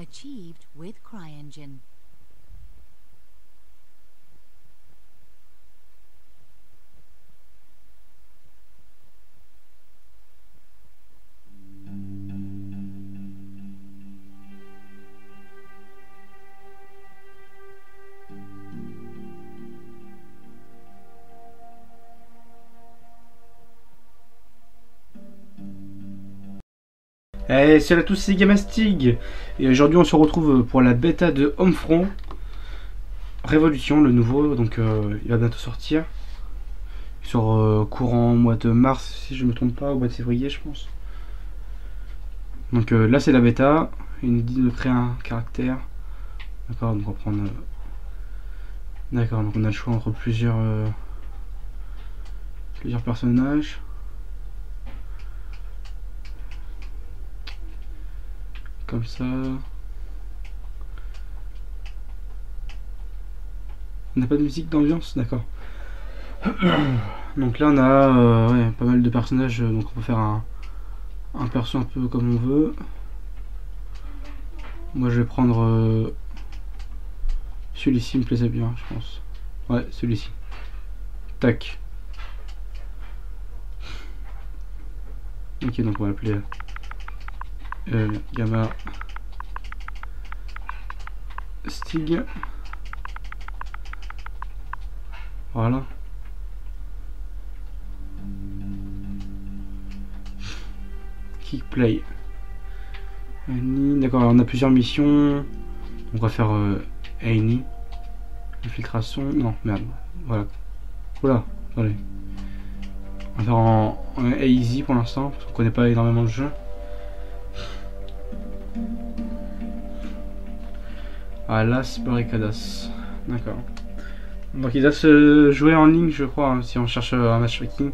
achieved with CryEngine. Hey, salut à tous, c'est Gamastig et aujourd'hui on se retrouve pour la bêta de Homefront Révolution, le nouveau, donc il va bientôt sortir sur courant mois de mars si je me trompe pas, au mois de février je pense. Donc là c'est la bêta, il nous dit de créer un caractère, d'accord, donc on va prendre, d'accord, donc on a le choix entre plusieurs personnages. Comme ça. On n'a pas de musique d'ambiance, d'accord. Donc là on a ouais, pas mal de personnages, donc on peut faire un perso un peu comme on veut. Moi je vais prendre celui-ci, me plaisait bien je pense. Ouais, celui-ci. Tac. Ok, donc on va l'appeler Gamma Stig. Voilà. Kickplay. D'accord, on a plusieurs missions. On va faire Annie. Infiltration. Non, merde. Voilà. Oula, attendez. On va faire en easy pour l'instant, parce qu'on connaît pas énormément de jeu. Ah, Las Barricadas. D'accord. Donc il doit se jouer en ligne, je crois, hein, si on cherche un matchmaking.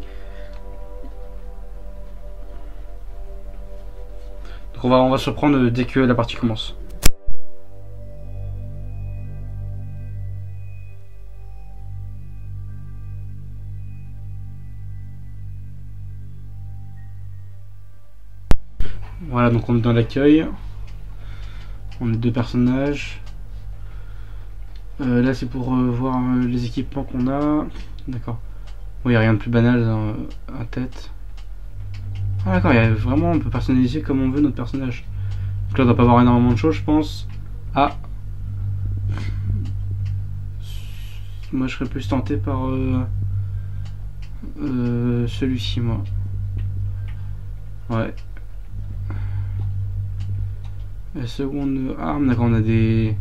Donc on va se prendre dès que la partie commence. Voilà, donc on est dans l'accueil. On est deux personnages. Là c'est pour voir les équipements qu'on a. D'accord. Bon, il n'y a rien de plus banal à tête. Ah d'accord, il y a vraiment, on peut personnaliser comme on veut notre personnage. Donc là on doit pas avoir énormément de choses je pense. Ah, moi je serais plus tenté par celui-ci moi. Ouais. La seconde arme, d'accord, on a des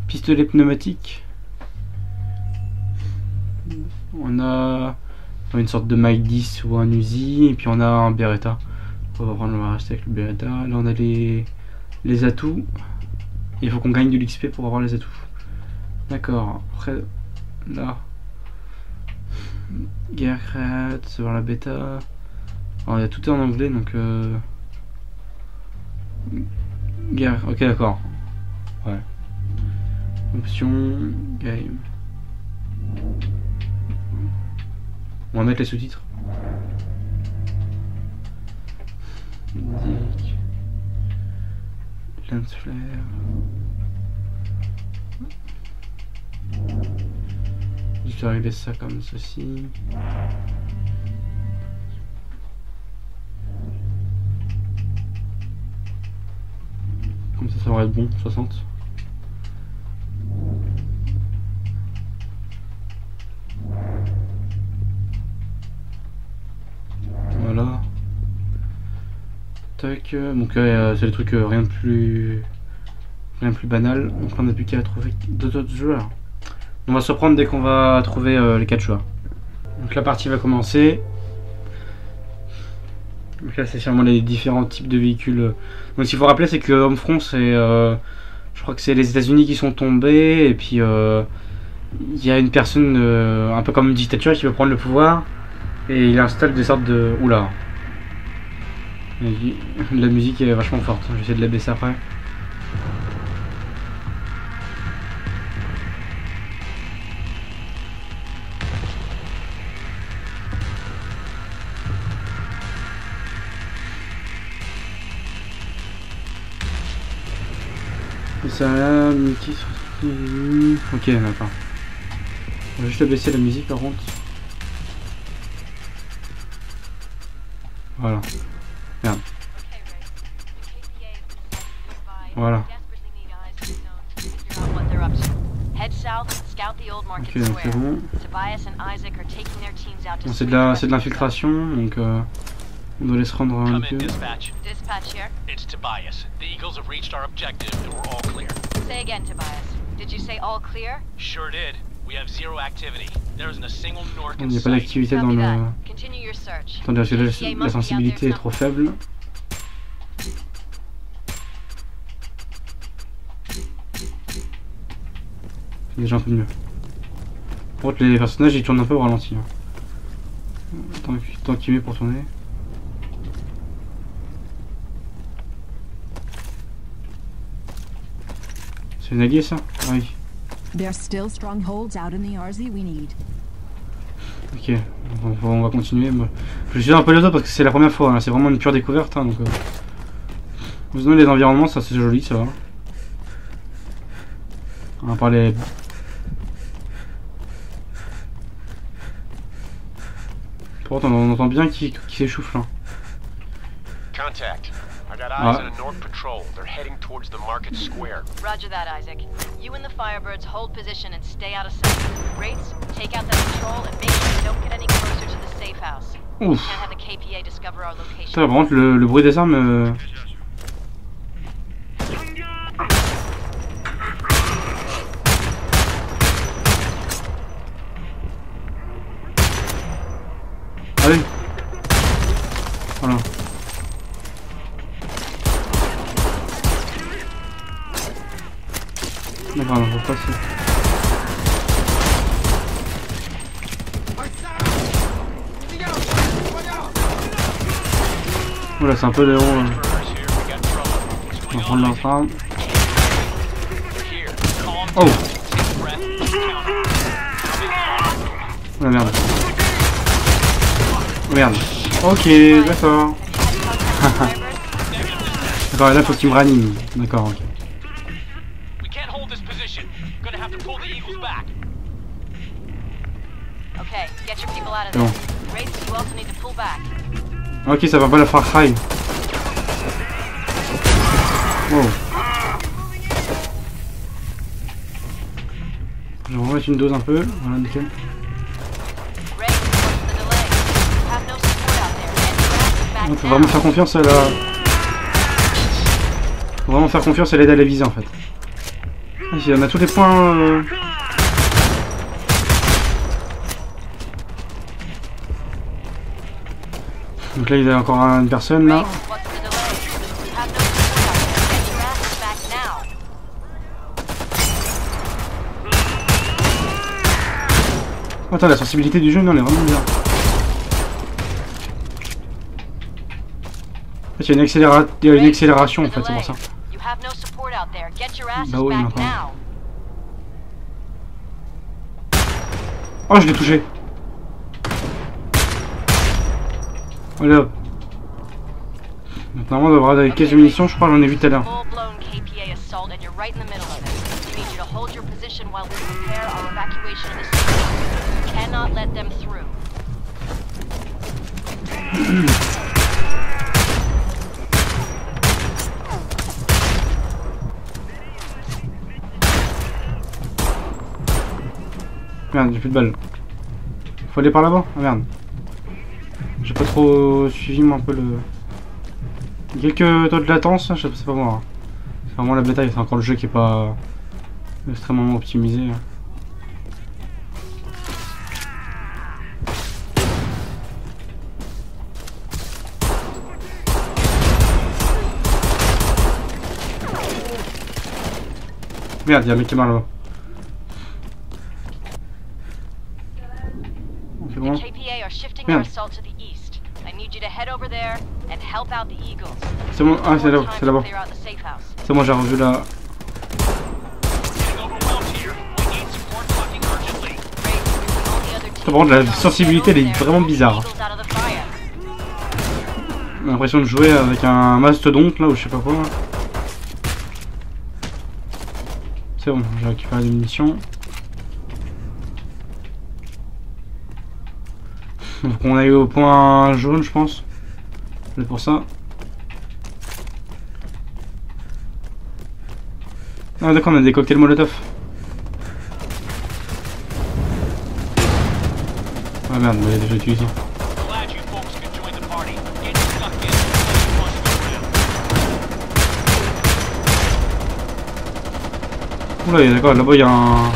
pistolets pneumatiques. On a une sorte de Mike 10 ou un Uzi, et puis on a un Beretta. On va rester avec le Beretta. Là on a les atouts. Il faut qu'on gagne de l'XP pour avoir les atouts. D'accord, après là. Guerre créate, c'est voir la bêta. Alors il y a tout est en anglais donc guerre, ok d'accord. Ouais. Option, game. On va mettre les sous-titres. Musique. Lens flare. Je vais régler ça comme ceci. Comme ça va être bon, 60. Voilà. Tac. Donc c'est le truc rien de plus banal. Donc on n'a plus qu'à trouver d'autres joueurs. On va se prendre dès qu'on va trouver les 4 joueurs. Donc la partie va commencer. Donc là c'est sûrement les différents types de véhicules. Donc ce qu'il faut rappeler c'est que Homefront c'est je crois que c'est les États-Unis qui sont tombés et puis il y a une personne un peu comme une dictature qui veut prendre le pouvoir et il installe des sortes de... Oula. La musique est vachement forte, je vais essayer de la baisser après. Et ça là, multi. Ok, d'accord. On va juste baisser la musique par contre. Voilà. Merde. Voilà. Ok, donc c'est bon. Bon, c'est de l'infiltration, donc on doit aller se rendre un peu. Dispatch here. It's Tobias. The Eagles have reached our objective and we're all clear. Say again, Tobias. Did you say all clear? Sure did. We have zero activity. There isn't a single Nork Il in n'y a pas sight. d'activité dans Copy le... that. Continue your search. Attendez, parce que là, la sensibilité est trop faible. C'est déjà un peu mieux. Par contre, les personnages ils tournent un peu au ralenti. Hein. Tant qu'il met pour tourner. C'est une alliée ça? Ah oui. There's still strongholds out in the RZ we need. Ok, on va continuer. Je suis un peu les autres parce que c'est la première fois, hein. C'est vraiment une pure découverte. Hein, donc, sinon les environnements, ça c'est joli, ça va. On va parler. Par contre, on entend bien qui s'échauffe là. Contact. I got eyes on a Nork patrol. They're heading towards the market square. Roger that, Isaac. You and the Firebirds hold position and stay out of sight. Wraiths, take out that patrol and make sure you don't get any closer to the safe house. Ouf. Can't have the KPA discover our location. Putain, par contre, le bruit des armes. Allez. Voilà. D'accord, on va passer. Voilà, c'est un peu les héros. On va prendre leur arme. Oh! Oh merde. Merde. Ok, d'accord. D'accord, là faut qu'il me ranime. D'accord, ok. C'est bon. Ok, ça va pas la Far Cry. Wow. Je vais remettre une dose un peu. Voilà, nickel. On peut vraiment faire confiance à la... Faut vraiment faire confiance à l'aide à la visée en fait. On a tous les points... Donc là il y a encore une personne là. Oh, attends, la sensibilité du jeu, non, elle est vraiment bien. En fait, il y a une accélération en fait, c'est pour ça. Bah oui, maintenant. Oh, je l'ai touché. Allez hop. Normalement, on devrait avoir des caisses de munitions, je crois, j'en ai vu tout à l'heure. Merde, j'ai plus de balles. Faut aller par là-bas? Ah merde. J'ai pas trop suivi moi un peu le... Quelques temps de latence, je sais pas moi. C'est vraiment la bataille, c'est encore le jeu qui est pas extrêmement optimisé. Merde, il y a un mec qui est mort là-bas. C'est bon. Merde. C'est bon, ah c'est là-bas. C'est bon, j'ai revu là. Par contre, la sensibilité elle est vraiment bizarre. J'ai l'impression de jouer avec un mastodonte là ou je sais pas quoi. C'est bon, j'ai récupéré des munitions. Donc on est au point jaune, je pense. C'est pour ça. Ah d'accord, on a des cocktails Molotov. Ah merde, on l'a déjà utilisé. Oula, d'accord, là-bas il y a un...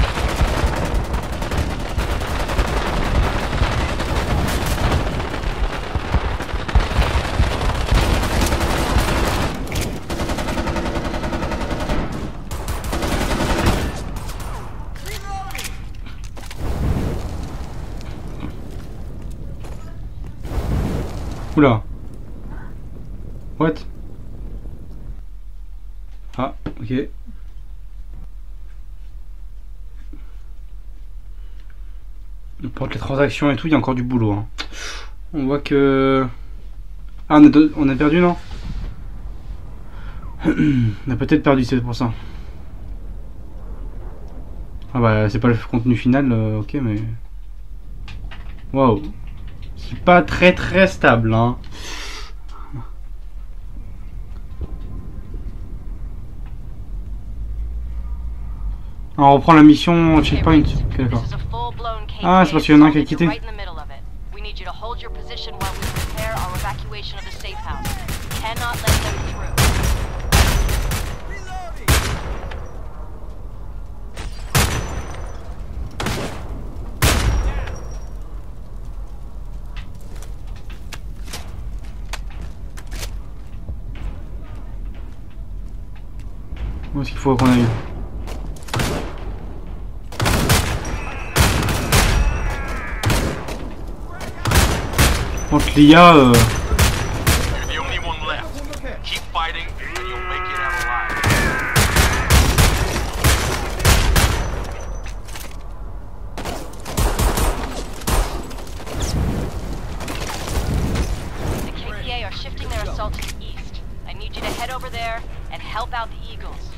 Oula. What? Ah, ok. Pour les transactions et tout, il y a encore du boulot. Hein. On voit que... Ah, on a perdu, non? On a peut-être perdu, c'est pour ça. Ah bah, c'est pas le contenu final, ok, mais... Waouh. C'est pas très stable, hein. Ah, on reprend la mission checkpoint. Ok, d'accord. Ah, c'est parce qu'il y en a un qui a quitté. Où est-ce qu'il faut qu'on aille? Contre l'IA,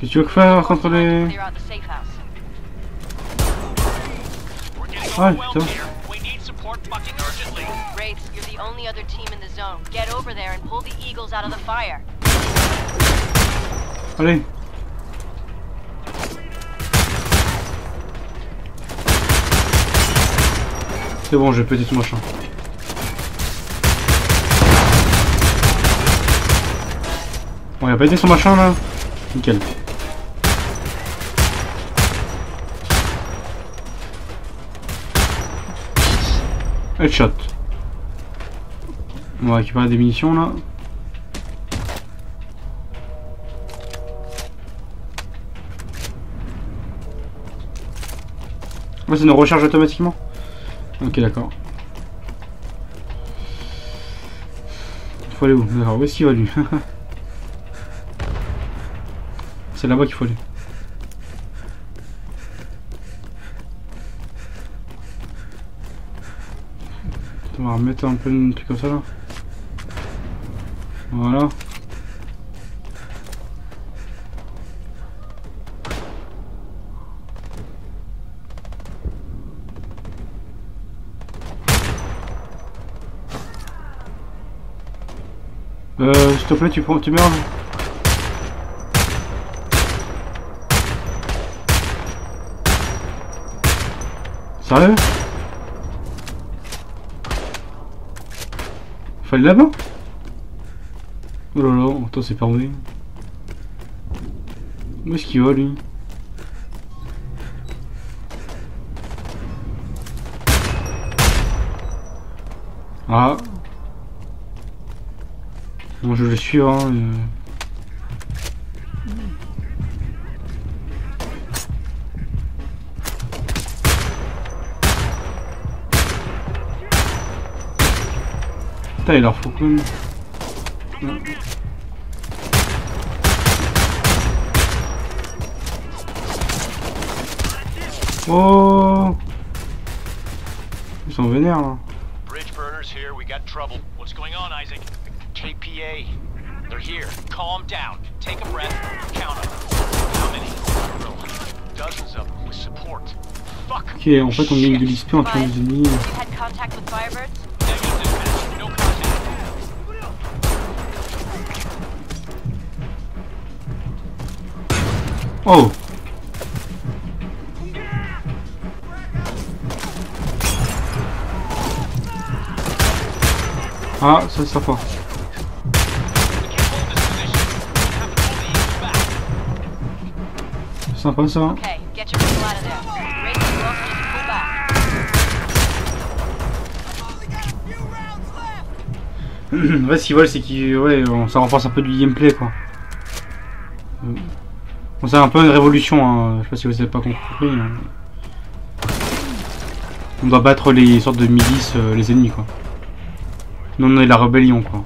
qu'est-ce que tu veux faire contre les... Ah putain. You're the only other team in the zone. Get over there and pull the Eagles out of the fire. Allez. C'est bon, j'ai pété tout machin. Bon, il a pété son machin là. Nickel. Headshot. On va récupérer des munitions là. Ouais, ça nous recharge automatiquement. Ok, d'accord. Il faut aller où? D'accord, où est-ce qu'il va lui? C'est là-bas qu'il faut aller. On va remettre un peu de truc comme ça là. Voilà. S'il te plaît, tu meurs. Sérieux? Fallait là-bas? Oh là là, attends, c'est pas vrai. Où est-ce qu'il va lui? Ah. Bon, je vais le suivre. Hein, Putain, il leur faut quand même. Oh! Ils sont vénères là. Bridge burners here, we got trouble. What's going on, Isaac? KPA. They're here. Calm down. Take a breath. Count them. How many? dozens of them with support. Fuck. Ok, en fait on gagne de l'XP en tuant les ennemis. You had contact with Firebirds? Negative dispatch. No contact. Oh! Ah, ça c'est sympa. We can't hold this position. We have to pull the Eagles back. C'est sympa ça. Okay, get your people out of there. Race, you also need to pull back. En fait, ce qu'ils veulent, c'est qu'ils. Ouais, ça renforce un peu du gameplay quoi. Bon, c'est un peu une révolution, hein. Je sais pas si vous avez pas compris. Hein. On doit battre les sortes de milices, les ennemis quoi. Nous on est la rébellion quoi.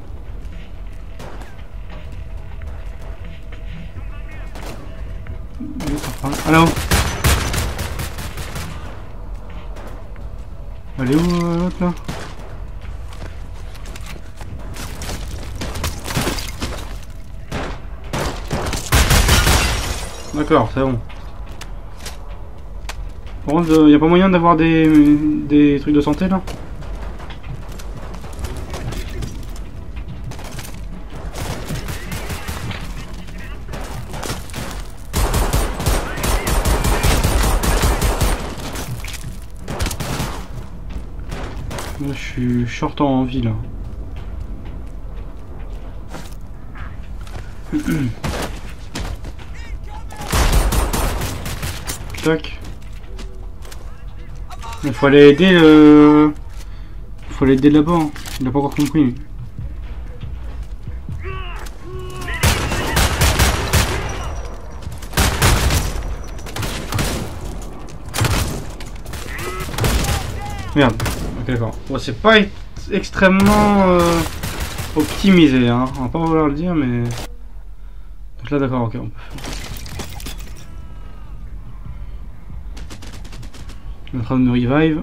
Ah là-haut. Elle est où l'autre là? D'accord, c'est bon. Par contre, y a pas moyen d'avoir des trucs de santé là? Là, je suis short en vie là. Tac. Il faut aller aider le... Il faut aller aider là-bas. Hein. Il a pas encore compris. Merde. Ok d'accord. Bon, c'est pas extrêmement optimisé, hein. On va pas vouloir le dire, mais... Donc là d'accord, ok, on peut faire. Il est en train de me revive.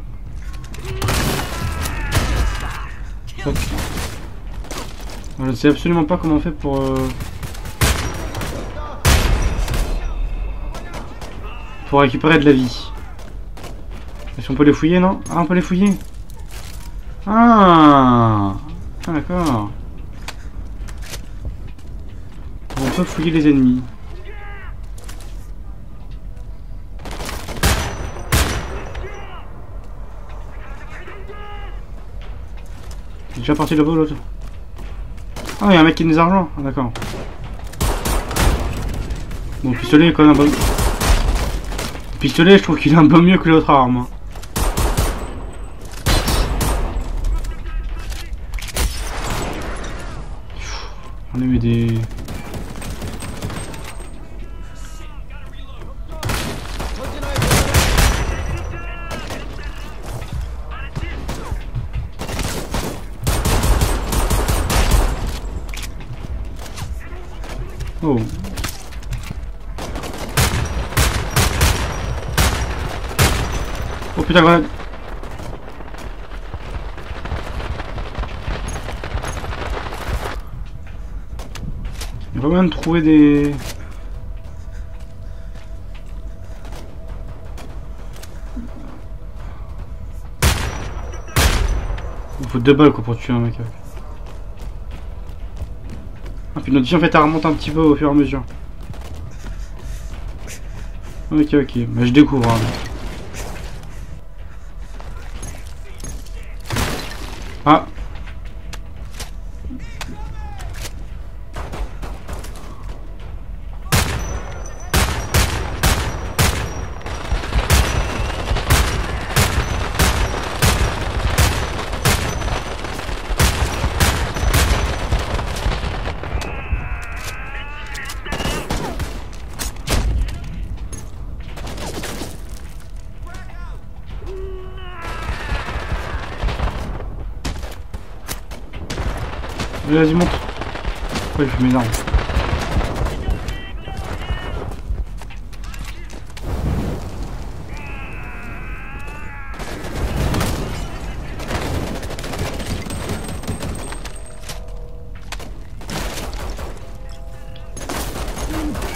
Hop. Je ne sais absolument pas comment on fait pour récupérer de la vie. Est-ce qu'on peut les fouiller, non? Ah, on peut les fouiller. Ah, d'accord. On peut fouiller les ennemis. Il est déjà parti là-bas l'autre. Ah, il y a un mec qui nous a rejoint. Ah, d'accord. Bon, le pistolet est quand même un bon. Le pistolet, je trouve qu'il est un peu mieux que l'autre arme. On a mis des. Oh. Oh putain, grenade. Il y a pas moyen de trouver des... Il faut 2 balles quoi pour tuer un mec. Ah, puis notre vie en fait elle remonte un petit peu au fur et à mesure. Ok, ok, bah je découvre. Hein. Ah. Vas-y, monte. Ouais, je m'énerve.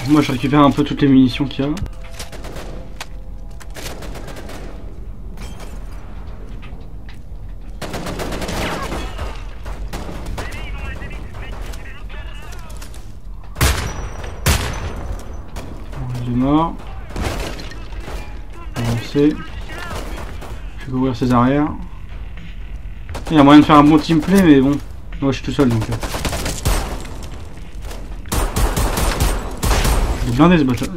Moi, je récupère un peu toutes les munitions qu'il y a. 2 morts. Avancer. Je vais couvrir ses arrières. Il y a moyen de faire un bon teamplay, mais bon. Moi je suis tout seul donc. Il est blindé ce bot là.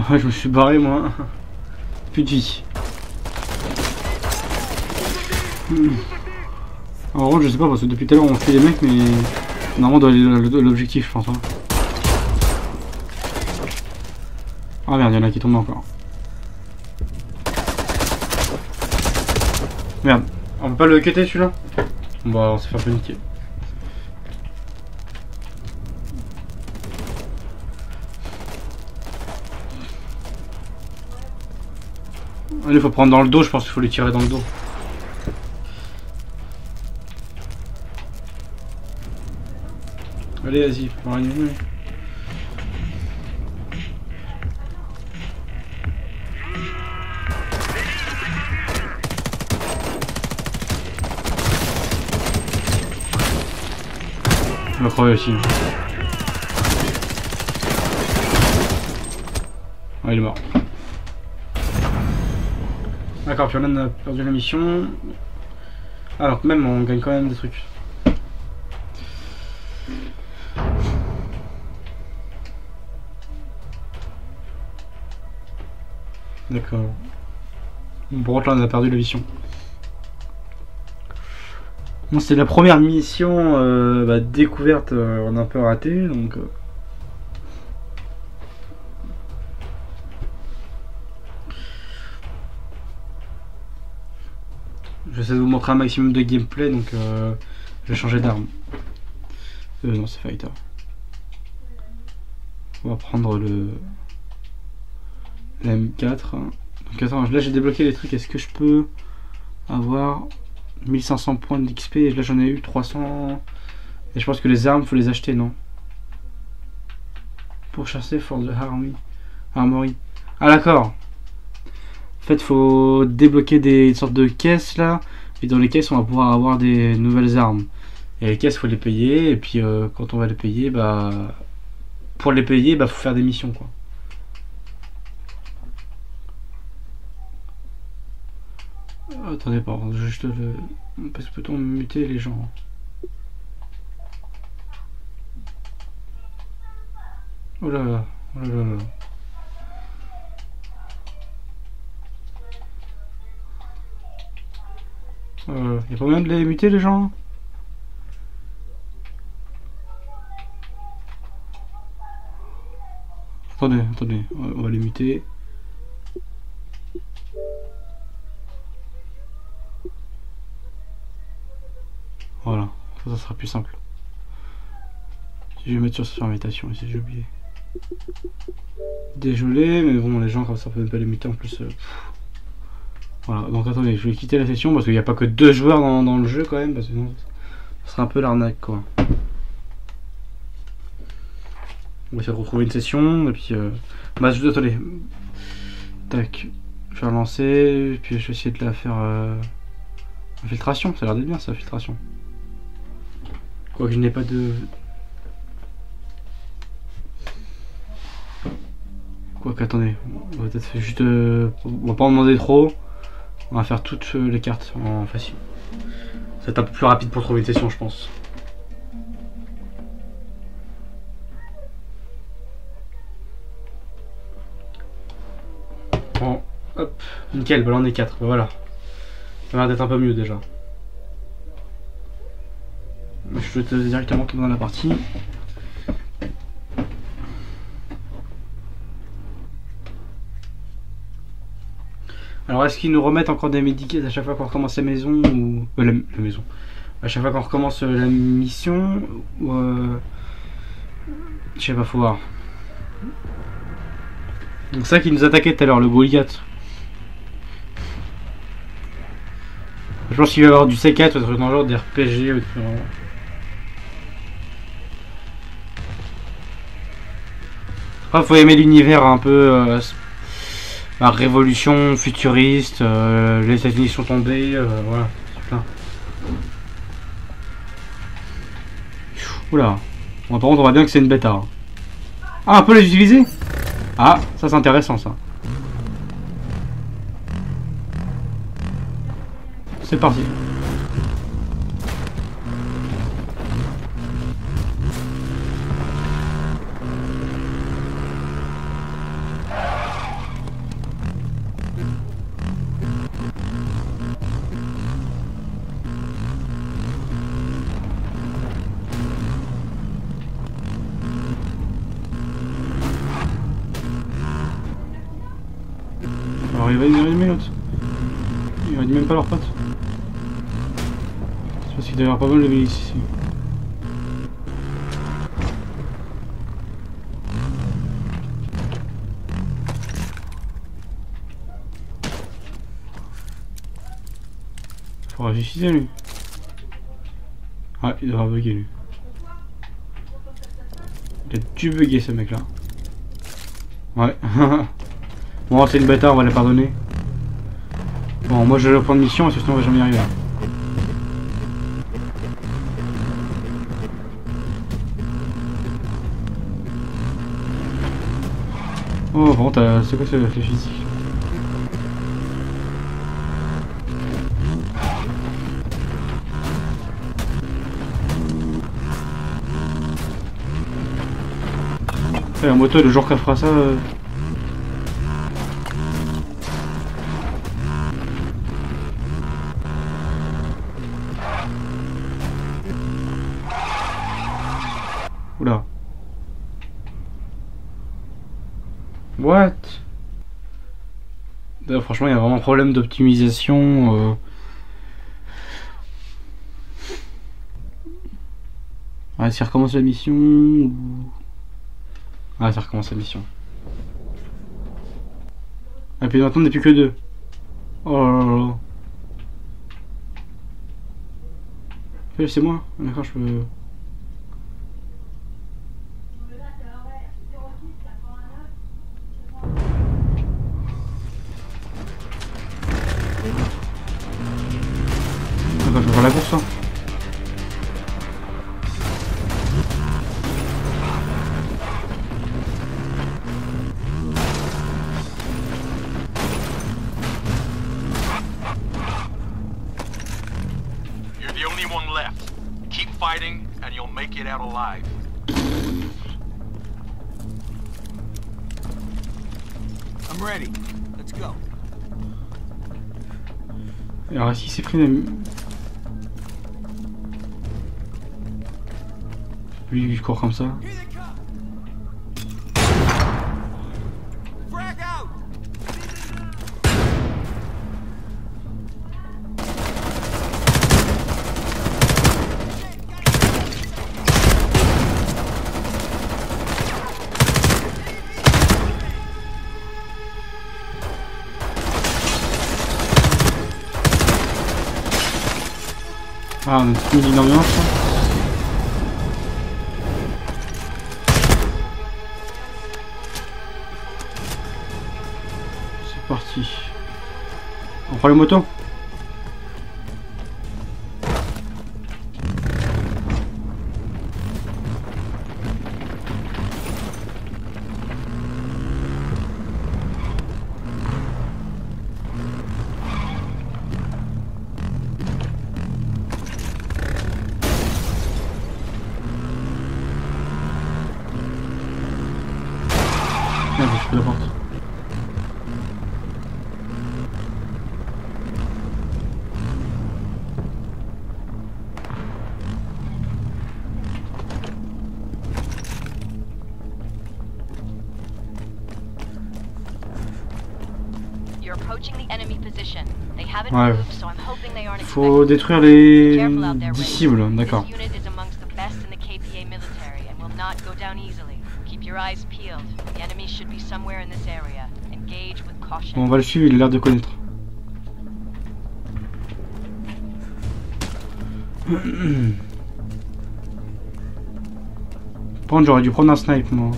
Je me suis barré moi. Plus de vie. En gros je sais pas parce que depuis tout à l'heure on fait les mecs mais normalement on doit aller l'objectif je pense. Hein. Ah merde, il y en a qui tombent encore. Merde, on peut pas le cutter celui-là? Bon bah on s'est fait un peu niquer. Il faut prendre dans le dos, je pense qu'il faut les tirer dans le dos. Allez, vas-y, faut pas animer. Je vais crever aussi. Ah, il est mort. D'accord, puis on a perdu la mission. Alors que même on gagne quand même des trucs. D'accord. Bon, là on a perdu la mission. Bon, c'était la première mission découverte, on a un peu raté donc. J'essaie de vous montrer un maximum de gameplay donc je vais changer d'arme. Non, c'est fighter. On va prendre la M4. Donc attends, là j'ai débloqué les trucs. Est-ce que je peux avoir 1500 points d'XP? Et là j'en ai eu 300. Et je pense que les armes faut les acheter, non? Pour chasser for the armory. Ah d'accord. En fait faut débloquer des sortes de caisses là. Et dans les caisses on va pouvoir avoir des nouvelles armes. Et les caisses faut les payer. Et puis quand on va les payer, pour les payer faut faire des missions quoi. Attendez, pardon, juste le... Parce que peut-on muter les gens? Oh là là, oh là là. Y a pas moyen de les muter les gens? Attendez, on va les muter. Voilà, ça sera plus simple. Je vais mettre sur invitation ici, j'ai oublié. Désolé, mais bon, les gens comme ça, on peut même pas les muter en plus. Voilà, donc attendez, je vais quitter la session parce qu'il n'y a pas que 2 joueurs dans le jeu quand même, parce que sinon ça sera un peu l'arnaque quoi. On va essayer de retrouver une session et puis attendez. Tac, je vais relancer, puis je vais essayer de la faire infiltration, ça a l'air d'être bien ça, infiltration. Quoique je n'ai pas de... Quoique attendez, on va peut-être juste... on va pas en demander trop. On va faire toutes les cartes en facile. Ça va être un peu plus rapide pour trouver une session je pense. Bon, hop, nickel, bah là on est 4, bah voilà. Ça va d'être un peu mieux déjà. Je vais directement tomber dans la partie. Alors est-ce qu'ils nous remettent encore des medikits à chaque fois qu'on recommence la maison ou... la maison. À chaque fois qu'on recommence la mission ou je sais pas, faut voir. Donc ça qui nous attaquait tout à l'heure, le Goliath. Je pense qu'il va y avoir du C4 ou dans le genre des RPG ou des... Après faut aimer l'univers un peu La révolution futuriste, les États-Unis sont tombés, voilà, c'est plein. Oula. Bon, par contre, on voit bien que c'est une bêta. Hein. Ah, on peut les utiliser? Ah, ça c'est intéressant ça. C'est parti. Alors il va y l'autre. Il réanime même pas leur pote. C'est parce qu'il doit y avoir pas mal de milices ici. Faudra suicider lui. Ah, il doit avoir bugué lui. Il a dû bugger ce mec là. Ouais. Bon, c'est une bêta, on va la pardonner. Bon, moi je vais reprendre mission, parce que sinon on va jamais y arriver. Oh, par contre, c'est quoi ce physique? La moto, le jour qu'elle fera ça... Oula. What? Franchement, il y a vraiment un problème d'optimisation. Ouais, si recommence la mission... Ah, ça recommence la mission. Et puis maintenant, on n'est plus que deux. Oh là là. C'est moi. D'accord, je peux... D'accord, je vais faire la course. Hein. And you'll make it out alive. I'm ready. Let's go. Alors ici c'est pris une... Lui il court comme ça. Ah, on a toute une ambiance. C'est parti. On prend les motos. Merde, je peux la porte. Ouais. Faut détruire les cibles, d'accord. Bon, on va le suivre, il a l'air de connaître. Par contre, j'aurais dû prendre un snipe, moi.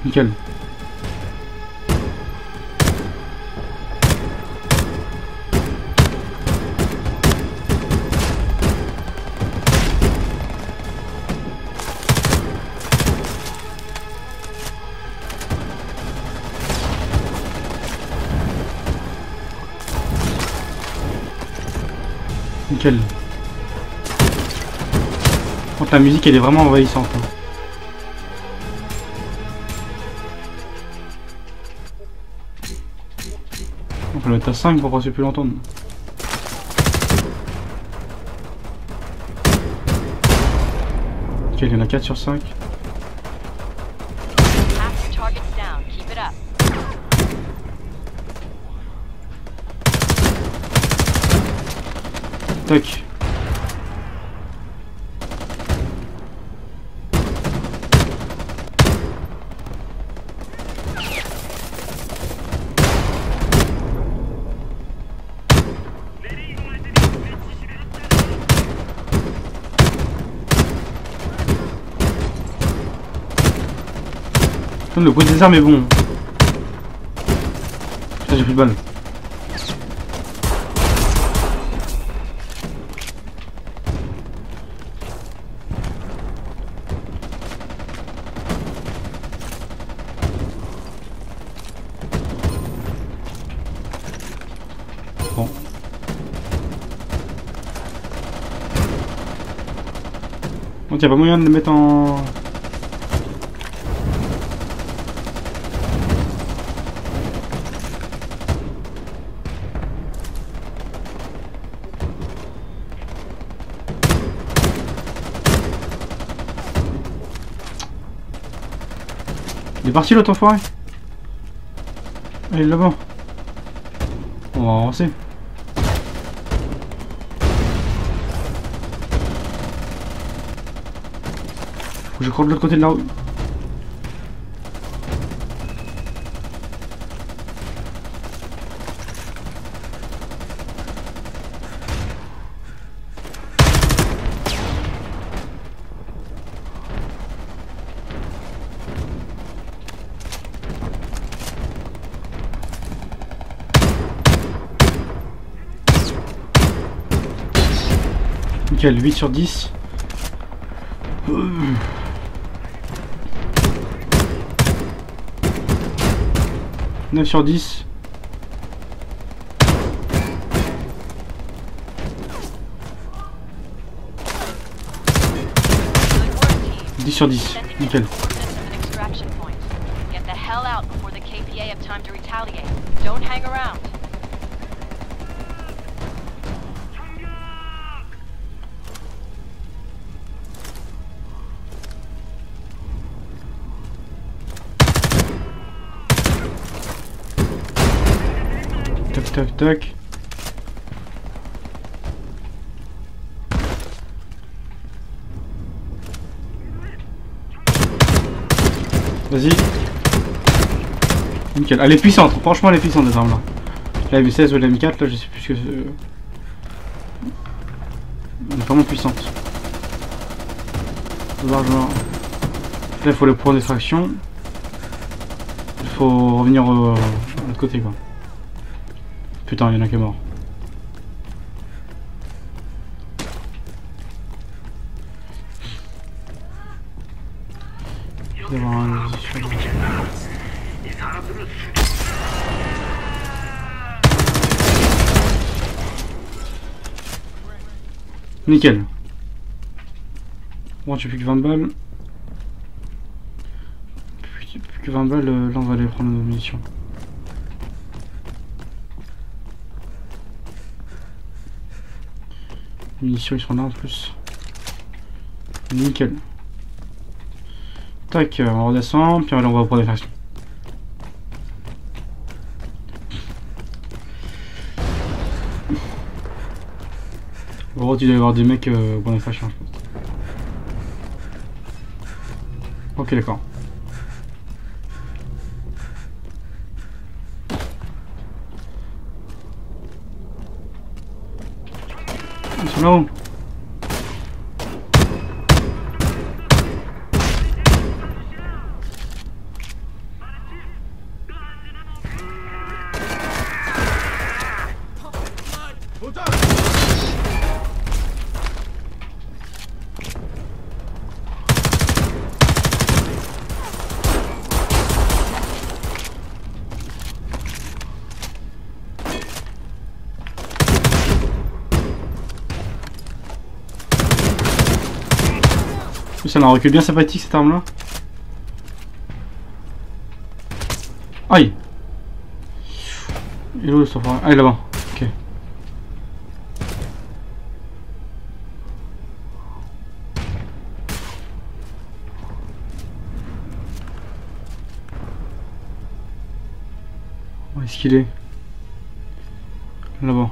Nickel. Nickel. La musique elle est vraiment envahissante. Hein. On peut le mettre à 5 pour passer plus longtemps. Ok, il y en a 4 sur 5. Tac. Le bruit des armes est bon. Putain, j'ai plus de balles. Bon. Donc, y a pas moyen de le mettre en... Il est parti l'autre enfoiré. Il est là-bas. On va avancer. Faut que je cours de l'autre côté de la rue. Nickel, 8 sur 10. 9 sur 10. 10 sur 10. Nickel. Tac tac tac. Vas-y. Nickel. Elle est puissante, franchement elle est puissante cette arme là. La M16 ou la M4 là je sais plus ce que c'est. Elle est vraiment puissante. Là il faut le point d'extraction. Il faut revenir de l'autre côté quoi. Putain, il y en a qui est mort. Il y avoir un... Nickel. Bon, j'ai plus que 20 balles. Plus que 20 balles, là on va aller prendre nos munitions. Les munitions ils sont là en plus. Nickel. Tac, on redescend, puis là on va prendre des factions. En gros, tu dois y avoir des mecs pour les factions, je pense. Ok, d'accord. Ils sont là-haut. Ça a un recul bien sympathique cette arme là. Aïe. Il est où le sofa? Ah, il est là-bas. Ok. Où est-ce qu'il est? Là-bas.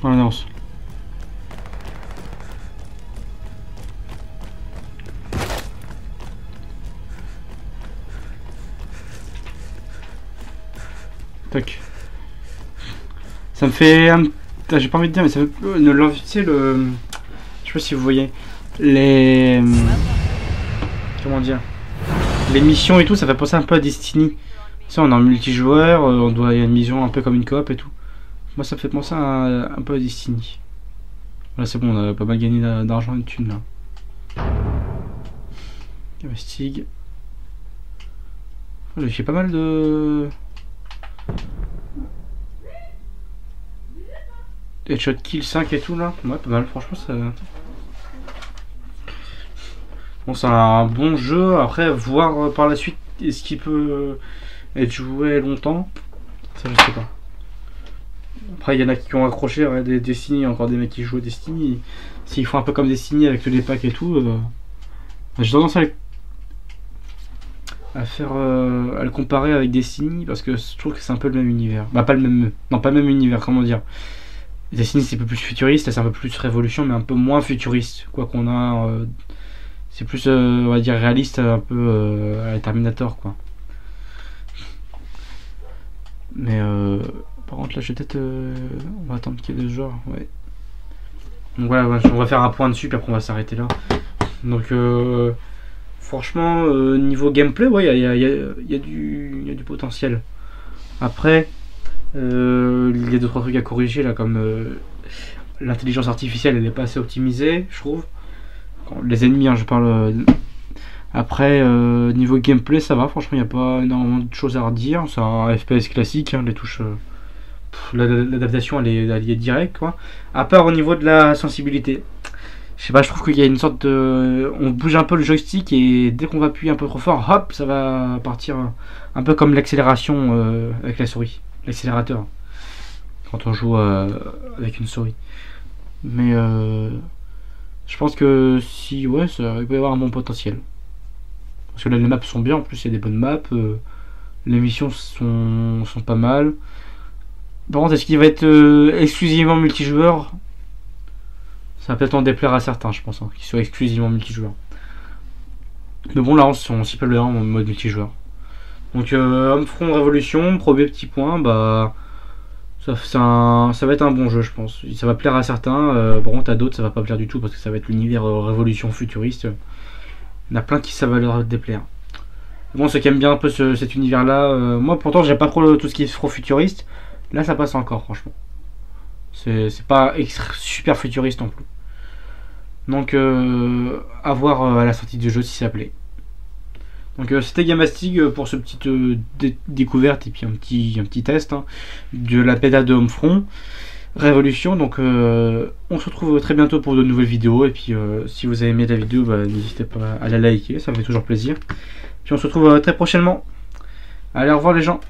On avance. Tac. Ça me fait un... J'ai pas envie de dire mais ça fait... Tu sais le... Je sais pas si vous voyez. Les... Comment dire? Les missions et tout, ça fait penser un peu à Destiny. Tu sais, on est en multijoueur, on doit... Il y a une mission un peu comme une coop et tout. Moi ça me fait penser un peu à Destiny. Voilà, c'est bon, on a pas mal gagné d'argent et de thunes là. Mastig. J'ai fait pas mal de... Headshot kill 5 et tout là. Ouais, pas mal, franchement ça... Bon, c'est un bon jeu. Après, voir par la suite est-ce qu'il peut être joué longtemps. Ça, je sais pas. Après, il y en a qui ont accroché ouais, des Destiny, il y a encore des mecs qui jouent à Destiny. S'ils font un peu comme Destiny avec tous les packs et tout, j'ai tendance à le comparer avec Destiny parce que je trouve que c'est un peu le même univers. Bah, pas le même. Non, pas le même univers, comment dire. Destiny, c'est un peu plus futuriste, c'est un peu plus révolution, mais un peu moins futuriste. Quoi qu'on a. C'est plus, on va dire, réaliste, un peu à la Terminator, quoi. Mais par contre là je vais peut-être on va attendre qu'il y ait des joueurs, ouais. Donc voilà, on va faire un point dessus puis après on va s'arrêter là. Donc franchement niveau gameplay ouais il y a du potentiel. Après il y a 2-3 trucs à corriger là comme l'intelligence artificielle elle n'est pas assez optimisée je trouve. Les ennemis hein, je parle après niveau gameplay ça va, franchement il n'y a pas énormément de choses à redire, c'est un FPS classique, hein, les touches l'adaptation elle est directe quoi. À part au niveau de la sensibilité. Je sais pas, je trouve qu'il y a une sorte de... On bouge un peu le joystick et dès qu'on va appuyer un peu trop fort, hop, ça va partir un peu comme l'accélération avec la souris, l'accélérateur. Quand on joue avec une souris. Mais je pense que si, ouais, il peut y avoir un bon potentiel. Parce que là les maps sont bien, en plus il y a des bonnes maps, les missions sont pas mal. Par contre est-ce qu'il va être exclusivement multijoueur? Ça va peut-être en déplaire à certains je pense, hein, qu'il soit exclusivement multijoueur. Mais bon là on s'y peut le en mode multijoueur. Donc Homefront Révolution, premier petit point, bah ça va être un bon jeu je pense. Ça va plaire à certains, par contre à d'autres ça va pas plaire du tout parce que ça va être l'univers révolution futuriste. Il y en a plein qui ça va leur déplaire. Bon, ceux qui aiment bien un peu cet univers là, moi pourtant j'aime pas trop tout ce qui est trop futuriste. Là ça passe encore franchement. C'est pas super futuriste non plus. Donc à voir à la sortie du jeu si ça plaît. Donc c'était Gamastig pour ce petite découverte et puis un petit test hein, de la bêta de Homefront Révolution. Donc on se retrouve très bientôt pour de nouvelles vidéos. Et puis si vous avez aimé la vidéo, bah, n'hésitez pas à la liker, ça me fait toujours plaisir. Puis on se retrouve très prochainement. Allez, au revoir les gens.